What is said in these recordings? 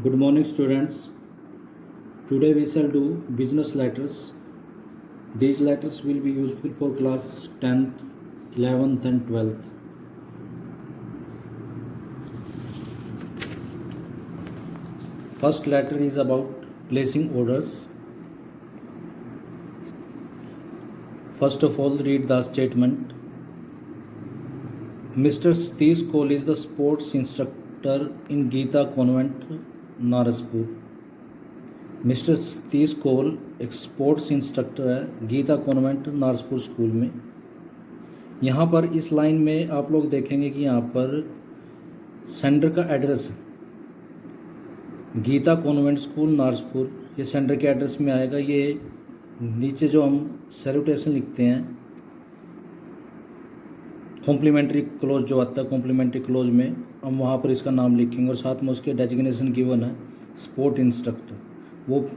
Good morning, students. Today we shall do business letters. These letters will be useful for class 10th, 11th, and 12th. First letter is about placing orders. First of all, read the statement. Mr. Satish Kohl is the sports instructor in Geeta Convent, Narsapur. Mister Satish Kol एक sports instructor है Gita convent नारसपुर school में। यहाँ पर इस line में आप लोग देखेंगे कि यहाँ पर सेंटर का एड्रेस है, गीता कॉन्वेंट स्कूल नारसपुर, ये सेंटर के एड्रेस में आएगा। ये नीचे जो हम सैल्यूटेशन लिखते हैं, कॉम्प्लीमेंट्री क्लोज जो आता है, कॉम्प्लीमेंट्री क्लोज में हम वहाँ पर इसका नाम लिखेंगे और साथ में उसके डेजिग्नेशन गिवन है स्पोर्ट इंस्ट्रक्टर, वो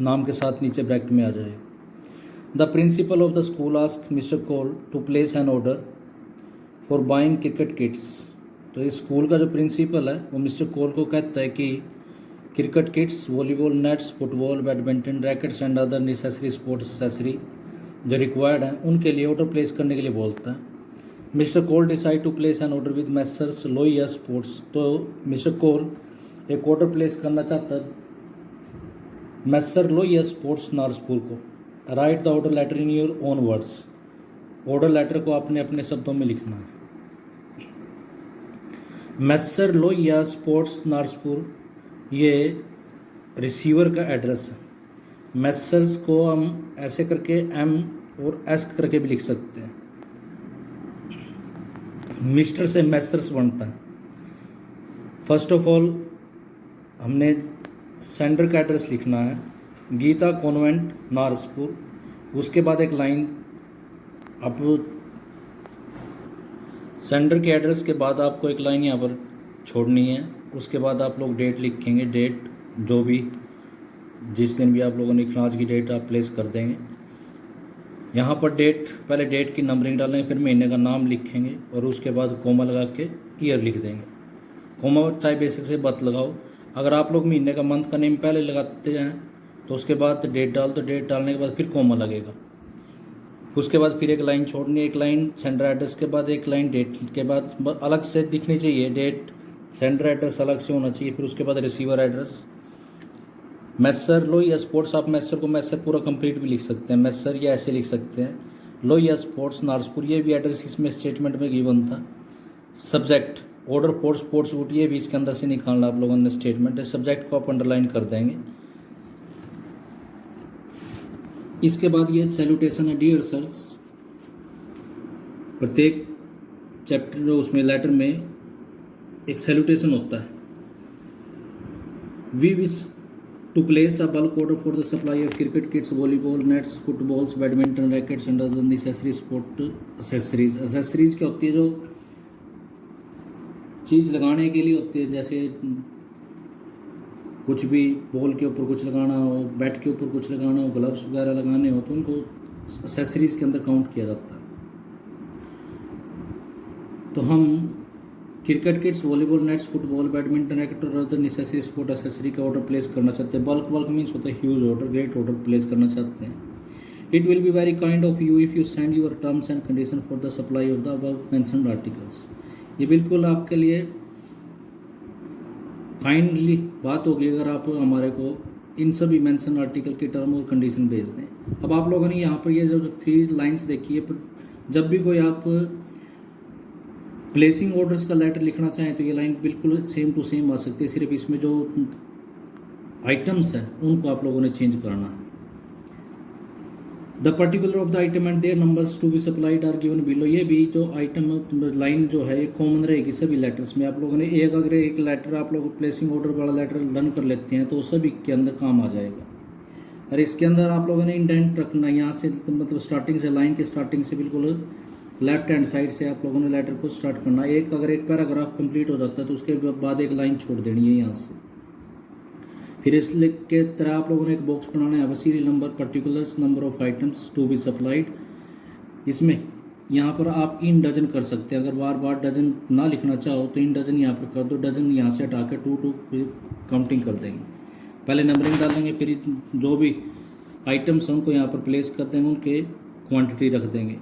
नाम के साथ नीचे ब्रैकेट में आ जाएगा। The principal of the school ask Mister Cole to place an order for buying cricket kits. तो इस स्कूल का जो प्रिंसिपल है वो मिस्टर कोल को कहता है कि cricket kits, volleyball nets, football, badminton, rackets and other necessary sports accessory जो रिक्वायर्ड हैं उनके लिए ऑर्डर प्लेस करने के लिए बोलता है। Mister Cole decide to place an order with Messrs Lohia sports. तो मिस्टर कोल एक ऑर्डर प्लेस करना चाहता है मैसर लोहिया स्पोर्ट्स नारसपुर को। Write the order letter in your own words. Order letter को आपने अपने शब्दों में लिखना है। मैसर लोहिया स्पोर्ट्स नारसपुर ये रिसीवर का एड्रेस है। मैसर्स को हम ऐसे करके एम और एस करके भी लिख सकते हैं। मिस्टर से मैसर्स बनता है। फर्स्ट ऑफ ऑल हमने सेंटर का एड्रेस लिखना है, गीता कॉन्वेंट नारसपुर। उसके बाद एक लाइन, अब सेंटर के एड्रेस के बाद आपको एक लाइन यहाँ पर छोड़नी है। उसके बाद आप लोग डेट लिखेंगे, डेट जो भी जिस दिन भी आप लोगों ने लिखना, आज की डेट आप प्लेस कर देंगे। यहाँ पर डेट, पहले डेट की नंबरिंग डालेंगे, फिर महीने का नाम लिखेंगे और उसके बाद कोमा लगा के ईयर लिख देंगे। कोमा चाहे बेसिक से बत लगाओ। अगर आप लोग महीने का, मंथ का नेम पहले लगाते हैं तो उसके बाद डेट डाल दो, डेट डालने के बाद फिर कोमा लगेगा। उसके बाद फिर एक लाइन छोड़नी है, एक लाइन सेंटर एड्रेस के बाद, एक लाइन डेट के बाद अलग से दिखनी चाहिए। डेट, सेंटर एड्रेस अलग से होना चाहिए, फिर उसके बाद रिसीवर एड्रेस। मैसर लोहिया स्पोर्ट्स, आप मैसर को मैसर पूरा कंप्लीट भी लिख सकते हैं, मैसर या ऐसे लिख सकते हैं। लोहिया स्पोर्ट्स नारसपुर, ये भी एड्रेस इसमें स्टेटमेंट में गिवन था। Subject order for sports would, ये भी इसके अंदर से निकालना आप लोगों ने स्टेटमेंट है। सब्जेक्ट को आप अंडरलाइन कर देंगे। इसके बाद ये सैल्यूटेशन है, डियर सर्स। प्रत्येक चैप्टर जो उसमें लेटर में एक सैल्यूटेशन होता है। We wish to place a bulk order for the supply of cricket kits, volleyball nets, footballs, badminton rackets and other necessary sport accessories। accessories क्या होती है? जो चीज़ लगाने के लिए होती है, जैसे कुछ भी बॉल के ऊपर कुछ लगाना हो, बैट के ऊपर कुछ लगाना हो, ग्लव्स वगैरह लगाने हो, तो उनको accessories के अंदर काउंट किया जाता है। तो हम cricket kits, volleyball nets, football, badminton racket और अदर नेसेसरी स्पोर्ट एक्सेसरी का ऑर्डर प्लेस करना चाहते हैं। बल्क मीन्स होता है huge order, great order place करना चाहते हैं। It will be very kind of you if you send your terms and condition for the supply of the above mentioned articles. ये बिल्कुल आपके लिए काइंडली बात होगी अगर आप हमारे को इन सभी मेंशन आर्टिकल के टर्म और कंडीशन भेज दें। अब आप लोगों ने यहाँ पर ये जो 3 लाइन्स देखी है, जब भी कोई आप प्लेसिंग ऑर्डर्स का लेटर लिखना चाहें तो ये लाइन बिल्कुल सेम टू सेम आ सकती है। सिर्फ इसमें जो आइटम्स हैं उनको आप लोगों ने चेंज करना है। The particular of the item and their numbers to be supplied are given below. ये भी जो आइटम लाइन जो है ये कॉमन रहेगी सभी लेटर्स में। आप लोगों ने अगर एक लेटर आप लोग प्लेसिंग ऑर्डर वाला लेटर डन कर लेते हैं तो सभी के अंदर काम आ जाएगा। और इसके अंदर आप लोगों ने इंडेंट रखना, यहाँ से मतलब स्टार्टिंग से, लाइन के स्टार्टिंग से बिल्कुल लेफ्ट हैंड साइड से आप लोगों ने लेटर को स्टार्ट करना। अगर एक पैराग्राफ कंप्लीट हो जाता है तो उसके बाद एक लाइन छोड़ देनी है यहाँ से। फिर इस लिख के तरह आप लोगों ने एक बॉक्स बनाना है, serial number, particulars, number of items to be supplied. इसमें यहाँ पर आप इन डजन कर सकते हैं। अगर बार बार डजन ना लिखना चाहो तो इन डजन यहाँ पर कर दो, डजन यहाँ से हटा के 2 काउंटिंग कर देंगे। पहले नंबरिंग डालेंगे, फिर जो भी आइटम्स हैं उनको यहाँ पर प्लेस कर देंगे, उनके क्वांटिटी रख देंगे।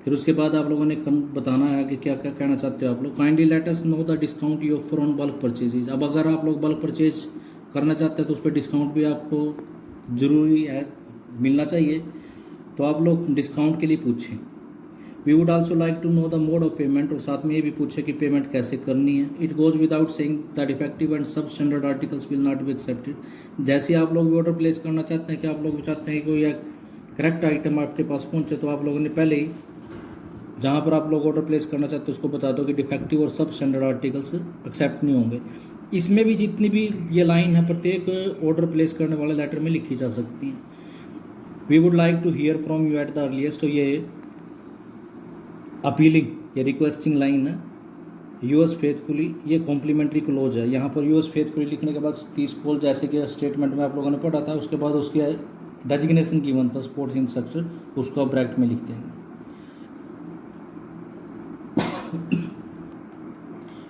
फिर उसके बाद आप लोगों ने बताना है कि क्या क्या कहना चाहते हो आप लोग। Kindly let us know the discount you offer on bulk purchases. अब अगर आप लोग बल्क परचेज करना चाहते हैं तो उस पर डिस्काउंट भी आपको ज़रूरी है, मिलना चाहिए, तो आप लोग डिस्काउंट के लिए पूछें। We would also like to know the mode of payment, और साथ में ये भी पूछे कि पेमेंट कैसे करनी है। It goes without saying that defective and सब standard articles will not be accepted. जैसे आप लोग भी ऑर्डर प्लेस करना चाहते हैं कि आप लोग भी चाहते हैं कि कोई करेक्ट आइटम आपके पास पहुंचे, तो आप लोगों ने पहले ही जहाँ पर आप लोग ऑर्डर प्लेस करना चाहते हो उसको बता दो कि डिफेक्टिव और सब स्टैंडर्ड आर्टिकल्स एक्सेप्ट नहीं होंगे। इसमें भी जितनी भी ये लाइन है प्रत्येक ऑर्डर प्लेस करने वाले लेटर में लिखी जा सकती है। We would like to hear from you at the earliest, तो ये अपीलिंग या रिक्वेस्टिंग लाइन है। यूएस फेथफुली, ये कॉम्प्लीमेंट्री क्लोज है। यहाँ पर यूएस फेथफुली लिखने के बाद 30 कॉल, जैसे कि स्टेटमेंट में आप लोगों ने पढ़ा था, उसके बाद उसकी डेजिग्नेशन गिवन था स्पोर्ट्स इंस्ट्रक्टर, उसको आप ब्रैकेट में लिख देंगे।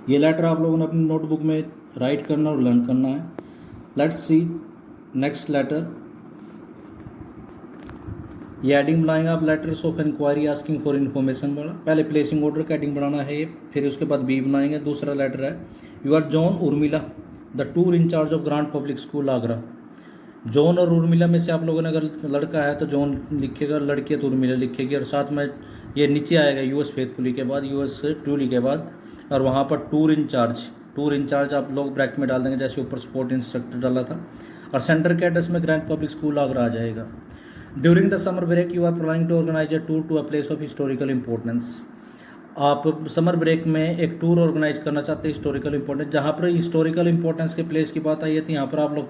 ये लेटर आप लोगों ने अपनी नोटबुक में राइट करना और लर्न करना है। Let's see next letter. ये एडिंग बनाएंगे आप letters of inquiry asking for information वाला। पहले प्लेसिंग ऑर्डर का एडिंग बनाना है, फिर उसके बाद बी बनाएंगे। दूसरा लेटर है you are John Urmila the tour incharge of Grant Public School Agra. John और उर्मिला में से आप लोगों ने अगर लड़का है तो जॉन लिखेगा, लड़की है तो उर्मिला लिखेगी, और साथ में ये नीचे आएगा यूएस फेथफुली के बाद, यूएस ट्रूली के बाद, और वहाँ पर टूर इंचार्ज आप लोग ब्रैकेट में डाल देंगे जैसे ऊपर स्पोर्ट इंस्ट्रक्टर डाला था, और सेंटर के एड्रेस में ग्रांट पब्लिक स्कूल आगरा आ जाएगा। During the summer break you are planning to organise a tour to a place of historical importance. आप समर ब्रेक में एक टूर ऑर्गेनाइज करना चाहते हैं हिस्टोरिकल इंपॉर्टेंस। जहाँ पर हिस्टोरिकल इंपॉर्टेंस के प्लेस की बात आई है तो यहाँ पर आप लोग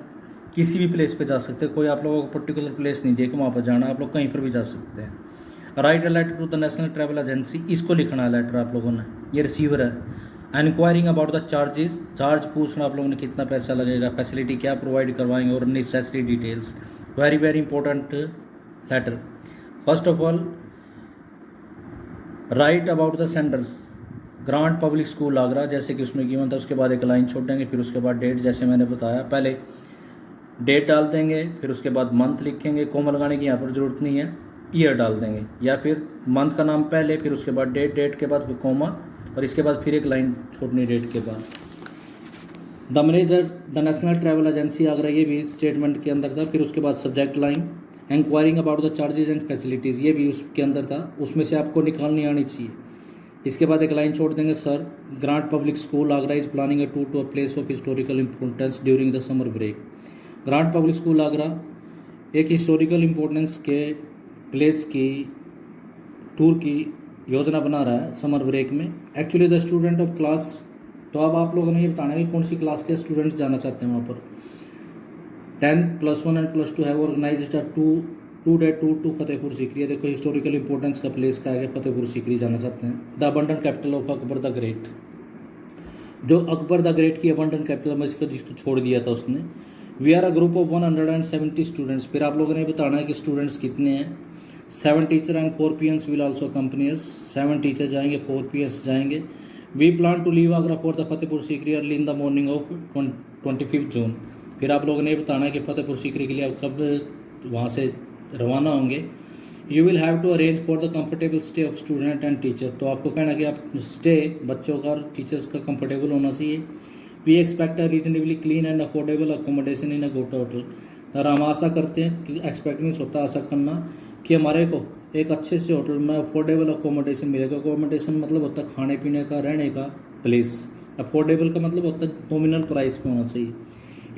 किसी भी प्लेस पे जा सकते हैं, कोई आप लोगों को पर्टिकुलर प्लेस नहीं दिया कि वहाँ पर जाना, आप लोग कहीं पर भी जा सकते हैं। Write a letter to the national travel agency, इसको लिखना है लेटर आप लोगों ने, ये रिसीवर है। Enquiring about the charges, charge पूछना आप लोगों ने कितना पैसा लगेगा, फैसिलिटी क्या प्रोवाइड करवाएंगे, और necessary details. Very very important letter. First of all write about the senders Grant Public School Agra, जैसे कि उसमें गिवन था। उसके बाद एक लाइन छोड़ देंगे, फिर उसके बाद डेट, जैसे मैंने बताया पहले डेट डाल देंगे, फिर उसके बाद मंथ लिखेंगे, कोमा लगाने की यहाँ पर ज़रूरत नहीं है, ईयर डाल देंगे, या फिर मंथ का नाम पहले, फिर उसके बाद डेट, डेट के बाद फिर कोमा, और इसके बाद फिर एक लाइन छोड़नी डेट के बाद। The manager the national travel agency Agra, ये भी स्टेटमेंट के अंदर था। फिर उसके बाद subject line enquiring about the charges and facilities, ये भी उसके अंदर था, उसमें से आपको निकालनी आनी चाहिए। इसके बाद एक लाइन छोड़ देंगे, sir Grant Public School Agra is planning a tour to a place of historical importance during the summer break. Grant Public School Agra एक हिस्टोरिकल इंपॉर्टेंस के प्लेस की टूर की योजना बना रहा है समर ब्रेक में। Actually the student of class, तो अब आप लोगों ने ये बताना है कि कौन सी क्लास के स्टूडेंट्स जाना चाहते हैं वहाँ पर। 10, +1 and +2 have organised a two day tour to Fatehpur Sikri. देखो हिस्टोरिकल इंपॉर्टेंस का प्लेस का है, फतेहपुर सीकरी जाना चाहते हैं। The abandoned capital of Akbar the Great, जो अकबर द ग्रेट की अबंडेंट कैपिटल में जिसको छोड़ दिया था उसने। We are a group of 170 students, फिर आप लोगों ने बताना है कि स्टूडेंट्स कितने हैं। 7 teacher and 4 PNs will also accompany us, 7 teacher जाएंगे, 4 PNs जाएंगे। We plan to leave Agra for the Fatehpur Sikri early in the morning of 25 June. फिर आप लोगों ने बताना है कि फतेहपुर सीकरी के लिए आप कब वहाँ से रवाना होंगे। You will have to arrange for the comfortable stay of student and teacher, तो आपको कहना कि आप स्टे बच्चों का और टीचर्स का कंफर्टेबल होना चाहिए। We expect a reasonably clean and affordable accommodation in a good hotel, और हम आशा करते हैं कि एक्सपेक्ट नहीं होता, आशा करना कि हमारे को एक अच्छे से होटल में अफोर्डेबल अकोमोडेशन मिलेगा। अकोमोडेशन मतलब होता है खाने पीने का, रहने का प्लेस। अफोर्डेबल का मतलब होता है नॉमिनल प्राइस पे होना चाहिए।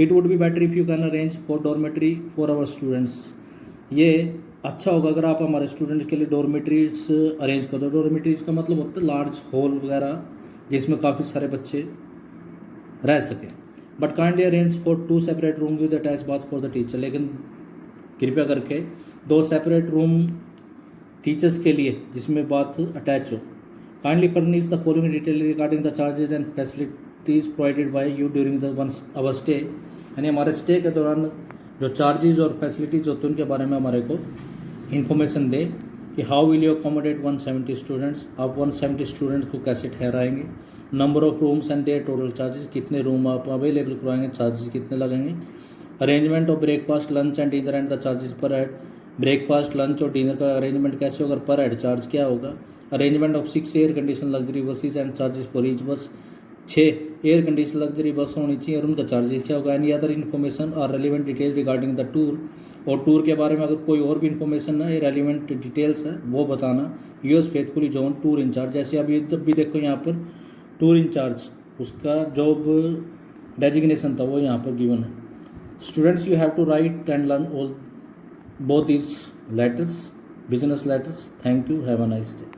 It would be better if you can arrange for dormitory for our students, ये अच्छा होगा अगर आप हमारे स्टूडेंट्स के लिए डॉर्मेट्रीज अरेंज कर दो। डॉर्मेट्रीज का मतलब होता है लार्ज हॉल वगैरह जिसमें काफ़ी सारे बच्चे रह सकें। But kindly arrange for 2 separate room with attach bath for the teacher, लेकिन कृपया करके 2 सेपरेट रूम टीचर्स के लिए जिसमें बाथ अटैच हो। Kindly furnish the following detail regarding the charges and facilities provided by you during the our stay, यानी हमारे stay के दौरान जो चार्जेज और फैसिलिटीज़ होते हैं उनके बारे में हमारे को इन्फॉर्मेशन दे। कि how will you accommodate 170 students, आप 170 स्टूडेंट्स को कैसे ठहराएंगे, number of rooms and their total charges, कितने रूम आप अवेलेबल करवाएंगे, चार्जेस कितने लगेंगे, arrangement of breakfast lunch and dinner and the charges per head, breakfast lunch और डिनर का अरेंजमेंट कैसे होगा, पर हेड चार्ज क्या होगा, arrangement of 6 air condition luxury buses and charges for each bus, 6 air condition luxury bus होनी चाहिए और उनका चार्जेस क्या होगा, एनी अदर इन्फॉर्मेशन और relevant detail regarding the tour, और टूर के बारे में अगर कोई और भी इन्फॉर्मेशन है, रेलिवेंट डिटेल्स है वो बताना, yours faithfully John tour in charge, जैसे अभी भी देखो यहाँ पर टूर इंचार्ज उसका जॉब डेजिग्नेशन था वो यहाँ पर गिवन है। Students you have to write and learn all both these letters, business letters. Thank you. Have a nice day.